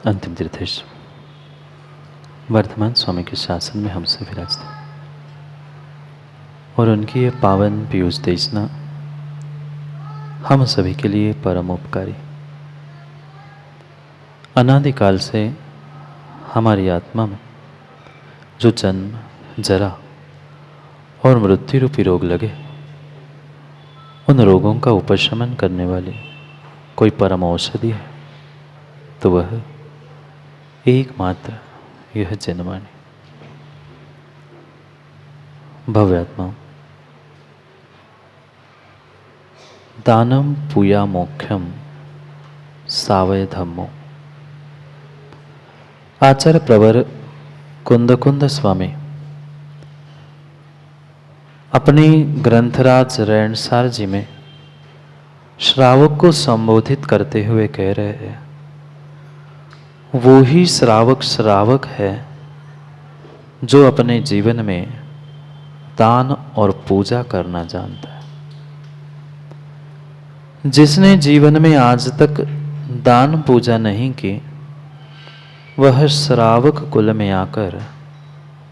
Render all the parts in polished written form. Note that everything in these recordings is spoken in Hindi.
अंतिम तीर्थेश वर्तमान स्वामी के शासन में हमसे विराजते और उनकी ये पावन पीयूष देशना हम सभी के लिए परम उपकारी। अनादिकाल से हमारी आत्मा में जो जन्म, जरा और मृत्यु रूपी रोग लगे, उन रोगों का उपशमन करने वाली कोई परम औषधि है तो वह एकमात्र यह जनवाणी। भव्यात्मा दानम पूया मोक्षम सावय धम्मो। आचार्य प्रवर कुंद स्वामी अपनी ग्रंथराज रैणसार जी में श्रावक को संबोधित करते हुए कह रहे हैं, वो ही श्रावक है जो अपने जीवन में दान और पूजा करना जानता है। जिसने जीवन में आज तक दान पूजा नहीं की, वह श्रावक कुल में आकर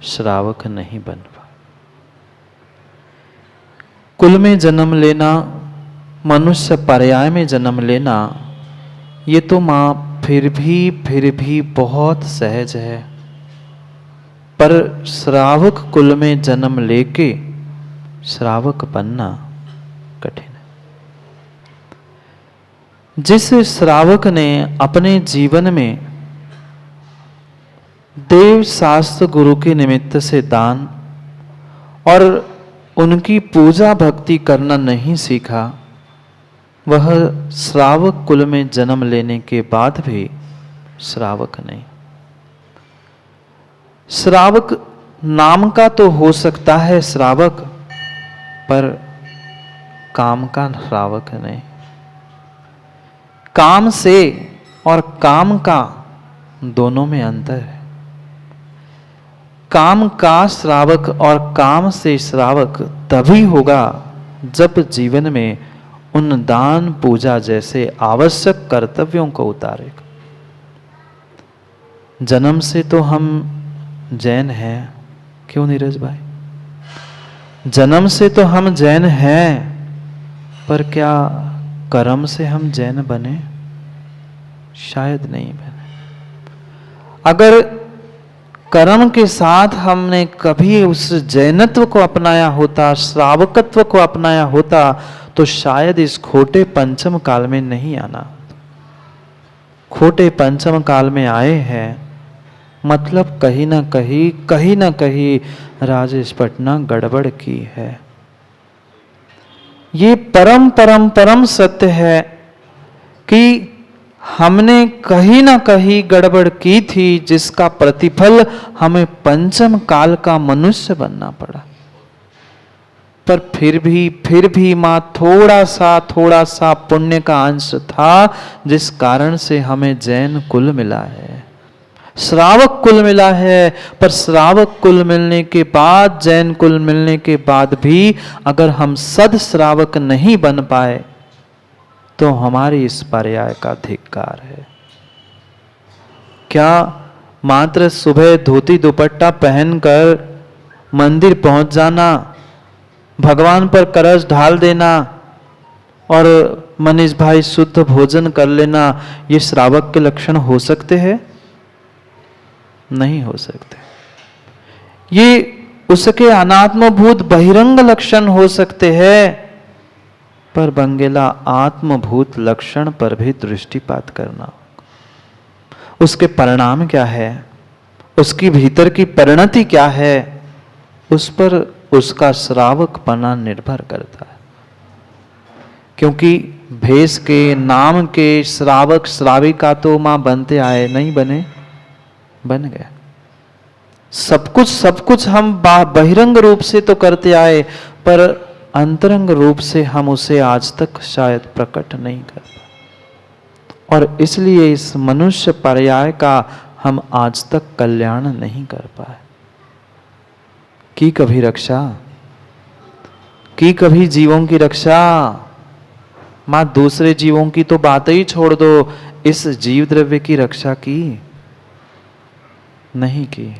श्रावक नहीं बन पाए। कुल में जन्म लेना, मनुष्य पर्याय में जन्म लेना, ये तो मां फिर भी बहुत सहज है, पर श्रावक कुल में जन्म लेके श्रावक बनना कठिन है। जिस श्रावक ने अपने जीवन में देव शास्त्र गुरु के निमित्त से दान और उनकी पूजा भक्ति करना नहीं सीखा, वह श्रावक कुल में जन्म लेने के बाद भी श्रावक नहीं। श्रावक नाम का तो हो सकता है श्रावक, पर काम का श्रावक नहीं। काम से और काम का दोनों में अंतर है। काम का श्रावक और काम से श्रावक तभी होगा जब जीवन में उन दान पूजा जैसे आवश्यक कर्तव्यों को उतारेगा। जन्म से तो हम जैन हैं, क्यों नीरज भाई? जन्म से तो हम जैन हैं, पर क्या कर्म से हम जैन बने? शायद नहीं बने। अगर कर्म के साथ हमने कभी उस जैनत्व को अपनाया होता, श्रावकत्व को अपनाया होता, तो शायद इस खोटे पंचम काल में नहीं आना। खोटे पंचम काल में आए हैं, मतलब कहीं ना कहीं राजेश पटना गड़बड़ की है। ये परम सत्य है कि हमने कहीं ना कहीं गड़बड़ की थी, जिसका प्रतिफल हमें पंचम काल का मनुष्य बनना पड़ा। पर फिर भी मां थोड़ा सा पुण्य का अंश था, जिस कारण से हमें जैन कुल मिला है, श्रावक कुल मिला है। पर श्रावक कुल मिलने के बाद, जैन कुल मिलने के बाद भी अगर हम सद श्रावक नहीं बन पाए, तो हमारी इस पर्याय का धिक्कार है। क्या मात्र सुबह धोती दुपट्टा पहनकर मंदिर पहुंच जाना, भगवान पर कलश ढाल देना और मनीष भाई शुद्ध भोजन कर लेना, ये श्रावक के लक्षण हो सकते हैं? नहीं हो सकते। ये उसके अनात्मभूत बहिरंग लक्षण हो सकते हैं, पर बंगेला आत्मभूत लक्षण पर भी दृष्टिपात करना। उसके परिणाम क्या है, उसकी भीतर की परिणति क्या है, उस पर उसका श्रावकपना निर्भर करता है। क्योंकि भेष के, नाम के श्रावक श्राविका तो मां बनते आए, नहीं बने? बन गए। सब कुछ हम बहिरंग रूप से तो करते आए, पर अंतरंग रूप से हम उसे आज तक शायद प्रकट नहीं कर पाए, और इसलिए इस मनुष्य पर्याय का हम आज तक कल्याण नहीं कर पाए। की कभी रक्षा, की कभी जीवों की रक्षा? मां दूसरे जीवों की तो बात ही छोड़ दो, इस जीव द्रव्य की रक्षा की? नहीं की।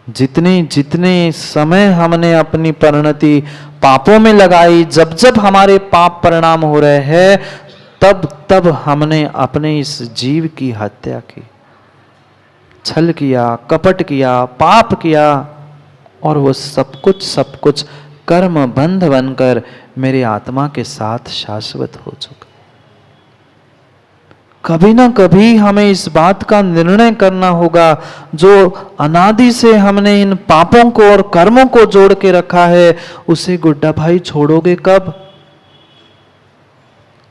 जितने जितने समय हमने अपनी परिणति पापों में लगाई, जब जब हमारे पाप परिणाम हो रहे हैं, तब तब हमने अपने इस जीव की हत्या की, छल किया, कपट किया, पाप किया, और वो सब कुछ कर्म बंध बनकर मेरे आत्मा के साथ शाश्वत हो चुका। कभी ना कभी हमें इस बात का निर्णय करना होगा, जो अनादि से हमने इन पापों को और कर्मों को जोड़ के रखा है, उसे गुड्डा भाई छोड़ोगे कब?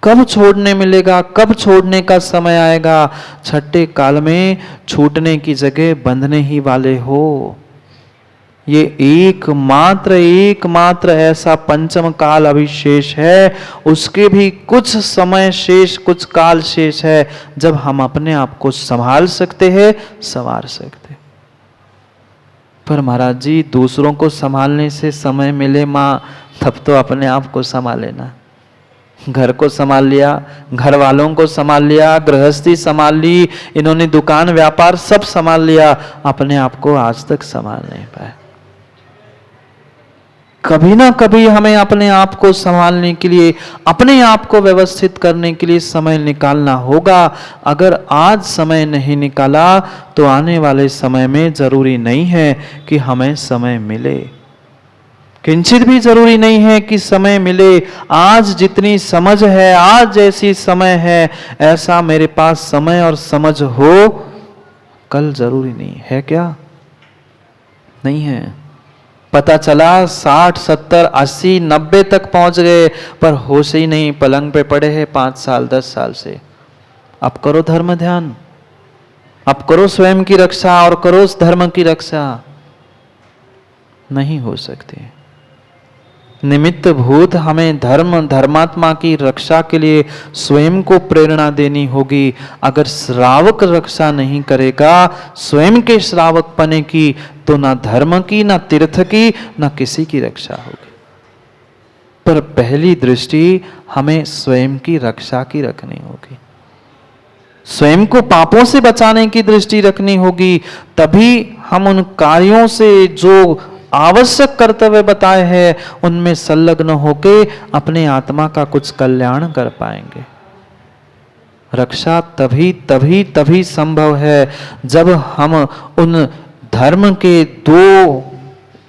कब छोड़ने मिलेगा? कब छोड़ने का समय आएगा? छठे काल में छूटने की जगह बंधने ही वाले हो। ये एकमात्र ऐसा पंचम काल अभी शेष है, उसके भी कुछ समय शेष, कुछ काल शेष है, जब हम अपने आप को संभाल सकते हैं, संवार सकते। पर महाराज जी, दूसरों को संभालने से समय मिले माँ, तब तो अपने आप को संभाले ना। घर को संभाल लिया, घर वालों को संभाल लिया, गृहस्थी संभाल ली, इन्होंने दुकान व्यापार सब संभाल लिया, अपने आप को आज तक संभाल नहीं पाए। कभी ना कभी हमें अपने आप को संभालने के लिए, अपने आप को व्यवस्थित करने के लिए समय निकालना होगा। अगर आज समय नहीं निकाला तो आने वाले समय में जरूरी नहीं है कि हमें समय मिले, किंचित भी जरूरी नहीं है कि समय मिले। आज जितनी समझ है, आज जैसी समय है, ऐसा मेरे पास समय और समझ हो, कल जरूरी नहीं है। क्या नहीं है? पता चला 60, 70, 80, 90 तक पहुंच गए, पर होश ही नहीं, पलंग पे पड़े हैं 5 साल 10 साल से। अब करो धर्म ध्यान, अब करो स्वयं की रक्षा और करो उस धर्म की रक्षा। नहीं हो सकती। निमित्त भूत हमें धर्मात्मा की रक्षा के लिए स्वयं को प्रेरणा देनी होगी। अगर श्रावक रक्षा नहीं करेगा स्वयं के श्रावक पने की, तो ना धर्म की, ना तीर्थ की, ना किसी की रक्षा होगी। पर पहली दृष्टि हमें स्वयं की रक्षा की रखनी होगी, स्वयं को पापों से बचाने की दृष्टि रखनी होगी। तभी हम उन कार्यों से जो आवश्यक कर्तव्य बताए हैं, उनमें संलग्न होके अपने आत्मा का कुछ कल्याण कर पाएंगे। रक्षा तभी संभव है जब हम उन धर्म के दो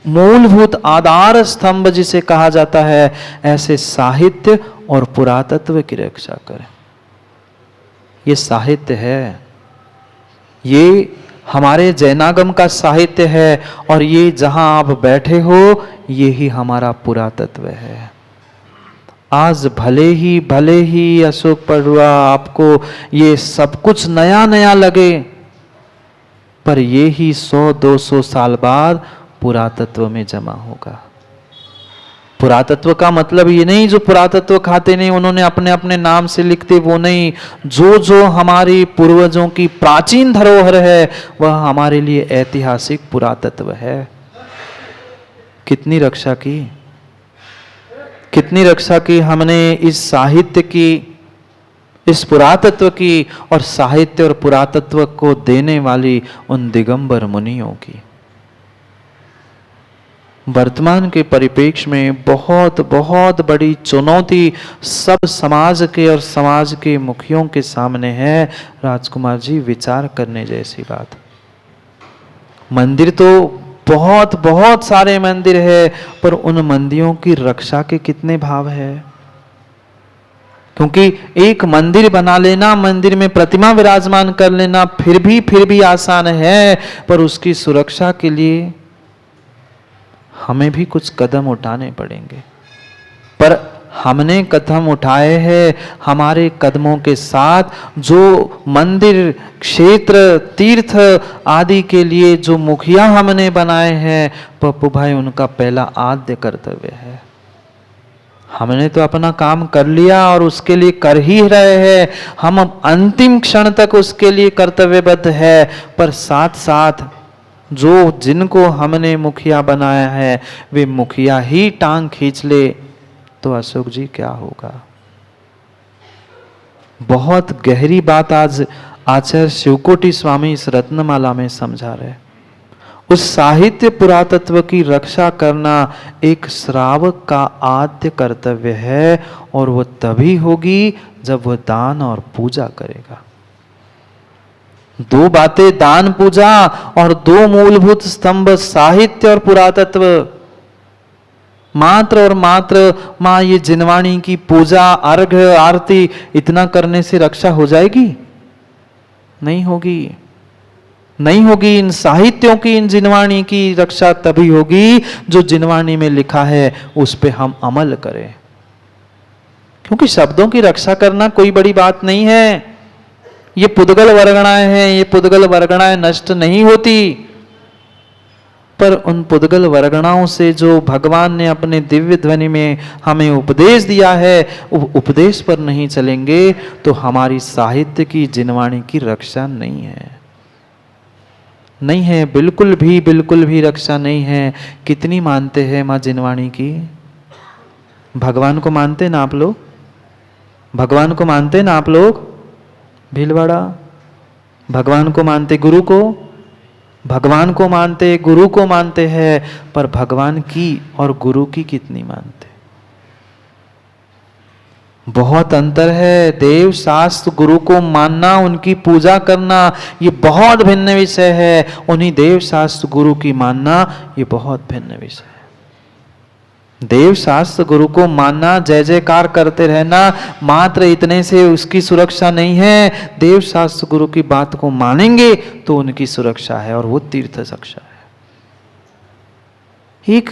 मूलभूत आधार स्तंभ, जिसे कहा जाता है, ऐसे साहित्य और पुरातत्व की रक्षा करें। ये साहित्य है, ये हमारे जैनागम का साहित्य है, और ये जहां आप बैठे हो, ये ही हमारा पुरातत्व है। आज भले ही अशोक पडुआ आपको ये सब कुछ नया नया लगे, पर ये ही 100-200 साल बाद पुरातत्व में जमा होगा। पुरातत्व का मतलब ये नहीं जो पुरातत्व खाते नहीं, उन्होंने अपने अपने नाम से लिखते, वो नहीं। जो हमारी पूर्वजों की प्राचीन धरोहर है, वह हमारे लिए ऐतिहासिक पुरातत्व है। कितनी रक्षा की, कितनी रक्षा की हमने इस साहित्य की, इस पुरातत्व की, और साहित्य और पुरातत्व को देने वाली उन दिगंबर मुनियों की। वर्तमान के परिप्रेक्ष्य में बहुत बड़ी चुनौती सब समाज के और समाज के मुखियों के सामने है। राजकुमार जी, विचार करने जैसी बात। मंदिर तो बहुत सारे मंदिर है, पर उन मंदिरों की रक्षा के कितने भाव है? क्योंकि एक मंदिर बना लेना, मंदिर में प्रतिमा विराजमान कर लेना फिर भी आसान है, पर उसकी सुरक्षा के लिए हमें भी कुछ कदम उठाने पड़ेंगे। पर हमने कदम उठाए हैं, हमारे कदमों के साथ जो मंदिर, क्षेत्र, तीर्थ आदि के लिए जो मुखिया हमने बनाए हैं, पप्पू भाई, उनका पहला आद्य कर्तव्य है। हमने तो अपना काम कर लिया और उसके लिए कर ही रहे हैं, हम अंतिम क्षण तक उसके लिए कर्तव्यबद्ध है। पर साथ साथ जिनको हमने मुखिया बनाया है, वे मुखिया ही टांग खींच ले, तो अशोक जी क्या होगा? बहुत गहरी बात आज आचार्य शिवकोटि स्वामी इस रत्नमाला में समझा रहे। उस साहित्य पुरातत्व की रक्षा करना एक श्रावक का आद्य कर्तव्य है, और वो तभी होगी जब वह दान और पूजा करेगा। दो बातें, दान पूजा और दो मूलभूत स्तंभ साहित्य और पुरातत्व। मात्र और मात्र मां ये जिनवाणी की पूजा, अर्घ्य, आरती इतना करने से रक्षा हो जाएगी? नहीं होगी, नहीं होगी। इन साहित्यों की, इन जिनवाणी की रक्षा तभी होगी जो जिनवाणी में लिखा है उस पे हम अमल करें। क्योंकि शब्दों की रक्षा करना कोई बड़ी बात नहीं है। ये पुद्गल वर्गणाएं हैं, ये पुद्गल वर्गणाएं नष्ट नहीं होती, पर उन पुद्गल वर्गणाओं से जो भगवान ने अपने दिव्य ध्वनि में हमें उपदेश दिया है, उपदेश पर नहीं चलेंगे तो हमारी साहित्य की, जिनवाणी की रक्षा नहीं है। नहीं है, बिल्कुल भी रक्षा नहीं है। कितनी मानते हैं मां जिनवाणी की? भगवान को मानते ना आप लोग? भगवान को मानते ना आप लोग? भीलवाड़ा भगवान को मानते, गुरु को, भगवान को मानते, गुरु को मानते हैं, पर भगवान की और गुरु की कितनी मानते? बहुत अंतर है। देव शास्त्र गुरु को मानना, उनकी पूजा करना, ये बहुत भिन्न विषय है। उन्हीं देव शास्त्र गुरु की मानना, ये बहुत भिन्न विषय है। देव शास्त्र गुरु को मानना, जय जयकार करते रहना, मात्र इतने से उसकी सुरक्षा नहीं है। देव शास्त्र गुरु की बात को मानेंगे तो उनकी सुरक्षा है, और वो तीर्थ रक्षा है। एक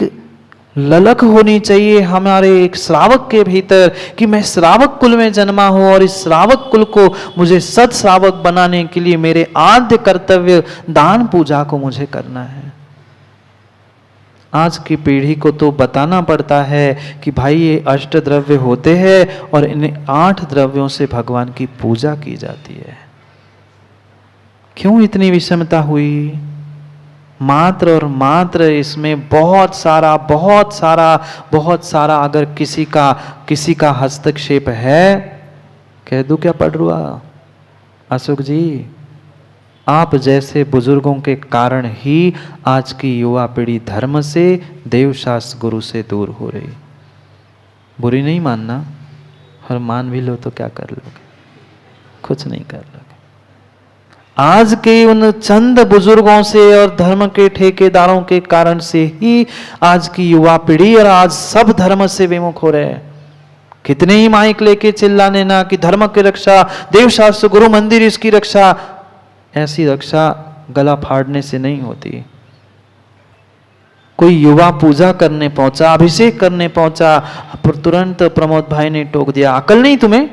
ललक होनी चाहिए हमारे एक श्रावक के भीतर कि मैं श्रावक कुल में जन्मा हूं, और इस श्रावक कुल को मुझे सत श्रावक बनाने के लिए मेरे आद्य कर्तव्य दान पूजा को मुझे करना है। आज की पीढ़ी को तो बताना पड़ता है कि भाई ये अष्ट द्रव्य होते हैं और इन 8 द्रव्यों से भगवान की पूजा की जाती है। क्यों इतनी विषमता हुई? मात्र और मात्र इसमें बहुत सारा अगर किसी का हस्तक्षेप है, कह दूं क्या पढ़ रुआ अशोक जी, आप जैसे बुजुर्गों के कारण ही आज की युवा पीढ़ी धर्म से, देव शास्त्र गुरु से दूर हो रही। बुरी नहीं मानना, और मान भी लो तो क्या कर लोगे? कुछ नहीं कर लोगे। आज के उन चंद बुजुर्गों से और धर्म के ठेकेदारों के कारण से ही आज की युवा पीढ़ी और आज सब धर्म से विमुख हो रहे हैं। कितने ही माइक लेके चिल्लाने ना कि धर्म की रक्षा, देव शास्त्र गुरु मंदिर इसकी रक्षा। ऐसी रक्षा गला फाड़ने से नहीं होती। कोई युवा पूजा करने पहुंचा, अभिषेक करने पहुंचा, पर तुरंत प्रमोद भाई ने टोक दिया, अकल नहीं तुम्हें?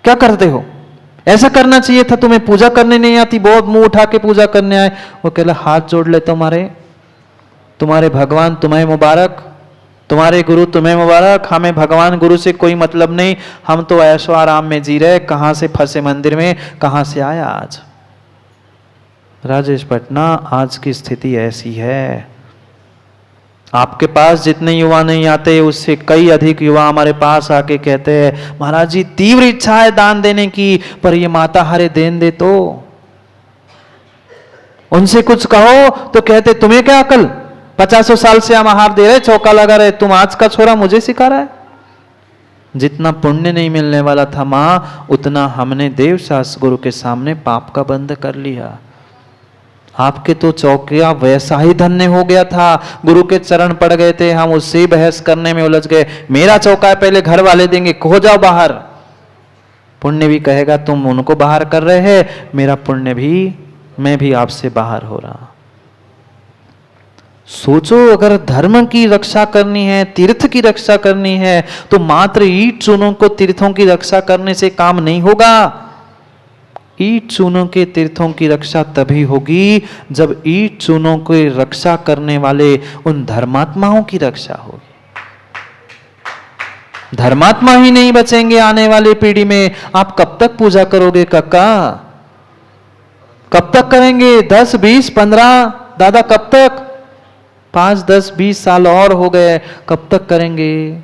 क्या करते हो? ऐसा करना चाहिए था तुम्हें, पूजा करने नहीं आती, बहुत मुंह उठा के पूजा करने आए। वो कहला हाथ जोड़ ले, तुम्हारे भगवान तुम्हें मुबारक, तुम्हारे गुरु तुम्हें मुबारक, हमें भगवान गुरु से कोई मतलब नहीं, हम तो ऐशो आराम में जी रहे, कहां से फंसे मंदिर में, कहां से आया आज। राजेश पटना, आज की स्थिति ऐसी है। आपके पास जितने युवा नहीं आते उससे कई अधिक युवा हमारे पास आके कहते हैं महाराज जी तीव्र इच्छा है दान देने की, पर ये माता हरे देन दे तो। उनसे कुछ कहो तो कहते तुम्हें क्या अकल, 50 साल से हम आहार दे रहे, चौका लगा रहे, तुम आज का छोरा मुझे सिखा रहा है। जितना पुण्य नहीं मिलने वाला था मां, उतना हमने देव शास्त्र गुरु के सामने पाप का बंध कर लिया। आपके तो चौकिया वैसा ही धन्य हो गया था, गुरु के चरण पड़ गए थे, हम उससे ही बहस करने में उलझ गए। मेरा चौका है पहले घर वाले देंगे, हो जाओ बाहर। पुण्य भी कहेगा तुम उनको बाहर कर रहे हैं, मेरा पुण्य भी, मैं भी आपसे बाहर हो रहा। सोचो अगर धर्म की रक्षा करनी है, तीर्थ की रक्षा करनी है, तो मात्र ईट चूनों को तीर्थों की रक्षा करने से काम नहीं होगा। ईट चूनों के तीर्थों की रक्षा तभी होगी जब ईट चूनों की रक्षा करने वाले उन धर्मात्माओं की रक्षा होगी। धर्मात्मा ही नहीं बचेंगे आने वाली पीढ़ी में, आप कब तक पूजा करोगे काका? कब तक करेंगे? 10, 20, 15, दादा कब तक? 5, 10, 20 साल और हो गए, कब तक करेंगे?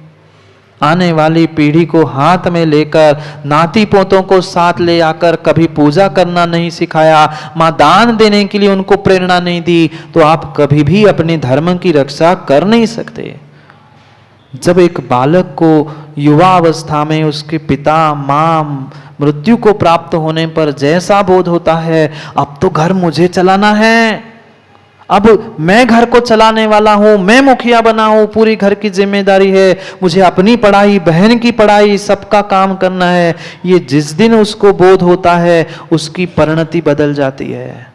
आने वाली पीढ़ी को हाथ में लेकर, नाती पोतों को साथ ले आकर कभी पूजा करना नहीं सिखाया, मां दान देने के लिए उनको प्रेरणा नहीं दी, तो आप कभी भी अपने धर्म की रक्षा कर नहीं सकते। जब एक बालक को युवा अवस्था में उसके पिता मां मृत्यु को प्राप्त होने पर जैसा बोध होता है, अब तो घर मुझे चलाना है, अब मैं घर को चलाने वाला हूं, मैं मुखिया बना हूं, पूरी घर की जिम्मेदारी है, मुझे अपनी पढ़ाई, बहन की पढ़ाई, सबका काम करना है, ये जिस दिन उसको बोध होता है उसकी परिणति बदल जाती है।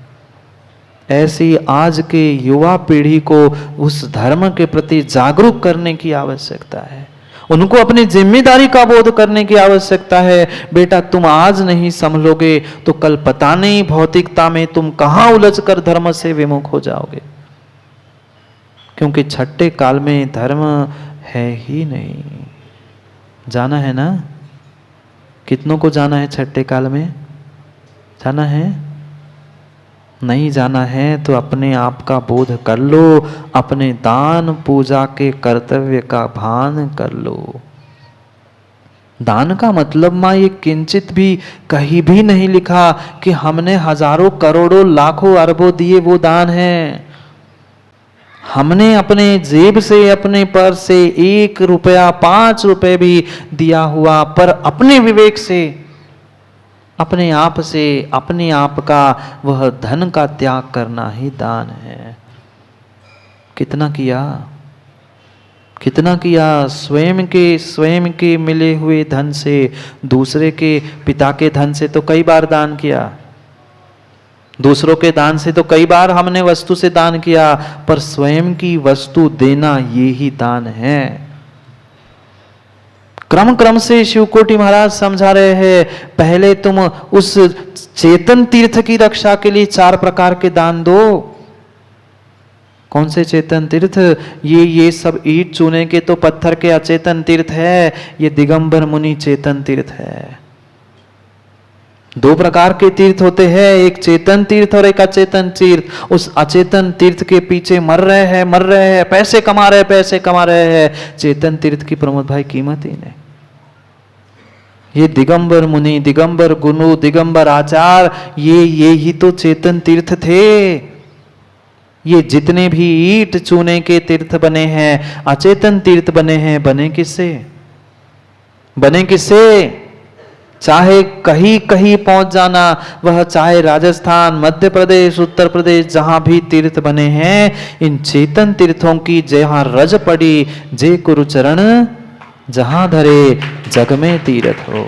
ऐसी आज के युवा पीढ़ी को उस धर्म के प्रति जागरूक करने की आवश्यकता है, उनको अपनी जिम्मेदारी का बोध करने की आवश्यकता है। बेटा तुम आज नहीं संभलोगे तो कल पता नहीं भौतिकता में तुम कहां उलझ कर धर्म से विमुख हो जाओगे, क्योंकि छठे काल में धर्म है ही नहीं। जाना है ना? कितनों को जाना है छठे काल में? जाना है? नहीं जाना है तो अपने आप का बोध कर लो, अपने दान पूजा के कर्तव्य का भान कर लो। दान का मतलब मां ये किंचित भी कहीं भी नहीं लिखा कि हमने हजारों करोड़ों लाखों अरबों दिए वो दान है। हमने अपने जेब से, अपने पर्स से 1 रुपया 5 रुपए भी दिया हुआ, पर अपने विवेक से, अपने आप से, अपने आप का वह धन का त्याग करना ही दान है। कितना किया? कितना किया? स्वयं के मिले हुए धन से, दूसरे के पिता के धन से तो कई बार दान किया, दूसरों के दान से तो कई बार हमने वस्तु से दान किया, पर स्वयं की वस्तु देना ये ही दान है। क्रम क्रम से शिवकोटि महाराज समझा रहे हैं, पहले तुम उस चेतन तीर्थ की रक्षा के लिए 4 प्रकार के दान दो। कौन से चेतन तीर्थ? ये सब ईंट चूने के तो पत्थर के अचेतन तीर्थ है, ये दिगंबर मुनि चेतन तीर्थ है। 2 प्रकार के तीर्थ होते हैं, एक चेतन तीर्थ और एक अचेतन तीर्थ। उस अचेतन तीर्थ के पीछे मर रहे हैं, पैसे कमा रहे हैं। चेतन तीर्थ की प्रमोद भाई कीमत ही नहीं। ये दिगंबर मुनि, दिगंबर गुरु, दिगंबर आचार, ये ही तो चेतन तीर्थ थे। ये जितने भी ईंट चूने के तीर्थ बने हैं, अचेतन तीर्थ बने हैं, बने किससे? चाहे कहीं कहीं पहुंच जाना, वह चाहे राजस्थान, मध्य प्रदेश, उत्तर प्रदेश, जहां भी तीर्थ बने हैं, इन चेतन तीर्थों की जहां रज पड़ी, जे गुरु चरण जहां धरे, जग में तीर्थ हो।